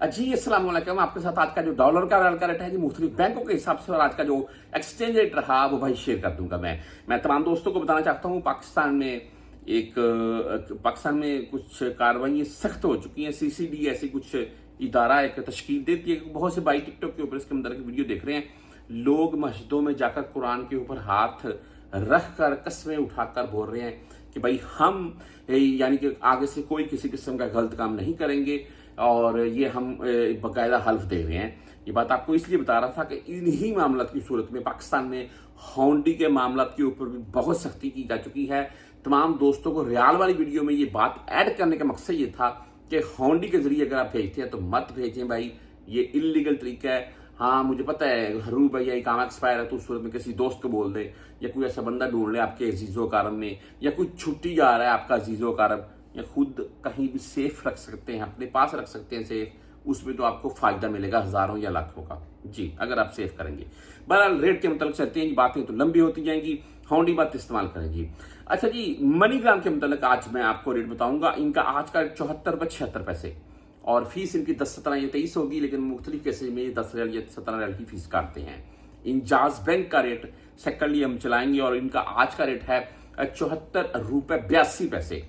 जी अस्सलाम वालेकुम। आपके साथ आज का जो डॉलर का रियाल का रेट है जी मुख्तलिफ बैंकों के हिसाब से और आज का जो एक्सचेंज रेट रहा वो भाई शेयर कर दूंगा। मैं तमाम दोस्तों को बताना चाहता हूँ पाकिस्तान में कुछ कार्रवाई सख्त हो चुकी हैं। CCD ऐसी कुछ इदारा एक तश्कील देती है। बहुत से भाई टिकटॉक के ऊपर इसके अंदर की वीडियो देख रहे हैं। लोग मस्जिदों में जाकर कुरान के ऊपर हाथ रख कर कस्में उठाकर बोल रहे हैं कि भाई हम यानी कि आगे से कोई किसी किस्म का गलत काम नहीं करेंगे और ये हम बाकायदा हल्फ दे रहे हैं। ये बात आपको इसलिए बता रहा था कि इन्हीं मामलों की सूरत में पाकिस्तान में हॉन्डी के मामलों के ऊपर भी बहुत सख्ती की जा चुकी है। तमाम दोस्तों को रियाल वाली वीडियो में ये बात ऐड करने का मकसद ये था कि हॉन्डी के जरिए अगर आप भेजते हैं तो मत भेजें भाई, ये इलीगल तरीका है। हाँ मुझे पता है हरू भैया काम एक्सपायर है तो उस सूरत में किसी दोस्त को बोल दे या कोई ऐसा बंदा ढूंढ ले आपके अजीजो कारम में, या कोई छुट्टी जा रहा है आपका अजीजो कारम, या खुद कहीं भी सेफ रख सकते हैं, अपने पास रख सकते हैं सेफ। उसमें तो आपको फायदा मिलेगा हजारों या लाखों का जी, अगर आप सेफ करेंगे। बहरहाल रेट के मतलब चलते हैं, बातें तो लंबी होती जाएंगी, हॉन्डी बात इस्तेमाल करेंगी। अच्छा जी, मनीग्राम के मतलब आज मैं आपको रेट बताऊंगा। इनका आज का 74 पैसे और फीस इनकी 10, 17 या 23 होगी, लेकिन मुख्तलिफ केसेज में 10 रियाल या 17 रियाल की फीस काटते हैं। इंजाज बैंक का रेट सेकंडली हम चलाएंगे और इनका आज का रेट है 74 रुपए 82 पैसे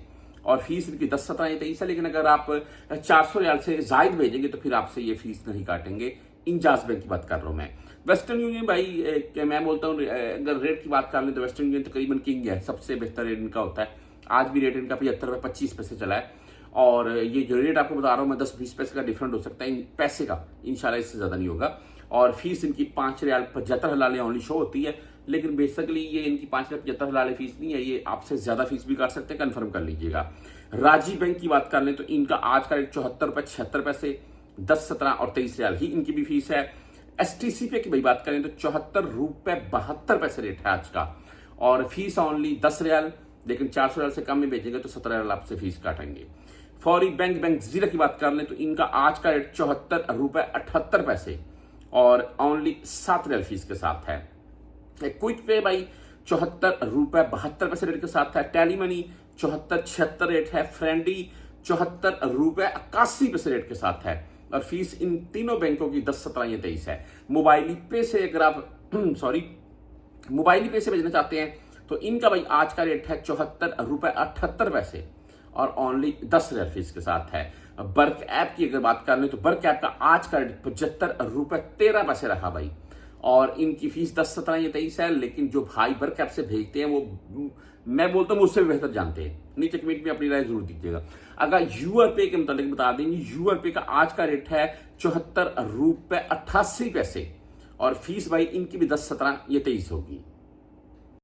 और फीस इनकी 10, 17 या 23 है। लेकिन अगर आप 400 रियाल से जायद भेजेंगे तो फिर आपसे ये फीस नहीं काटेंगे। इंजाज बैंक की बात कर रहा हूं मैं। वेस्टर्न यूनियन भाई मैं बोलता हूँ अगर रेट की बात कर लें तो वेस्टर्न यूनियन तकरीबन किंग है, सबसे बेहतर रेट इनका होता है। आज भी रेट इनका 75 रुपए 25 पैसे चला है और ये जो रेट आपको बता रहा हूँ मैं 10-20 पैसे का डिफरेंट हो सकता है पैसे का, इंशाल्लाह इससे ज्यादा नहीं होगा। और फीस इनकी 5 रियाल 75 हलाले ओनली शो होती है, लेकिन बेसिकली ये इनकी 5 रियाल 75 हलाले फीस नहीं है, ये आपसे ज्यादा फीस भी काट सकते हैं, कंफर्म कर लीजिएगा। राजी बैंक की बात कर लें तो इनका आज का रेट 74 रुपए 76 पैसे, 10, 17 और 23 रियाल ही इनकी भी फीस है। STC पे की भाई बात करें तो 74 रुपए 72 पैसे रेट है आज का और फीस ओनली 10 रियाल, लेकिन 400 रियाल से कम में बेचेंगे तो 17 रियाल आपसे फीस काटेंगे। फौरी बैंक जीरा की बात कर लें तो इनका आज का रेट 74 रुपए 78 पैसे और ओनली 7 रियाल फीस के साथ है। क्विक पे भाई 74 रुपए 72 पैसे रेट के साथ है। टेली मनी 74-76 रेट है। फ्रेंडी 74 रुपए 81 पैसे रेट के साथ है और फीस इन तीनों बैंकों की 10, 17 या 23 है। मोबाइल पे से अगर आप मोबाइल पे से भेजना चाहते हैं तो इनका भाई आज का रेट है 74 रुपए 78 पैसे और ओनली 10 रियाल फीस के साथ है। बर्क ऐप की अगर बात कर लें तो बर्क ऐप का आज का रेट 75 रुपए 13 पैसे रखा भाई और इनकी फीस 10, 17 या 23 है। लेकिन जो भाई बर्क ऐप से भेजते हैं वो मैं बोलता हूँ मुझसे भी बेहतर जानते हैं। नीचे कमेंट में अपनी राय जरूर दीजिएगा। अगर यूआर पे के मुताबिक बता देंगे, यूआर पे का आज का रेट है 74 रुपए 88 पैसे और फीस भाई इनकी भी 10, 17 या 23 होगी।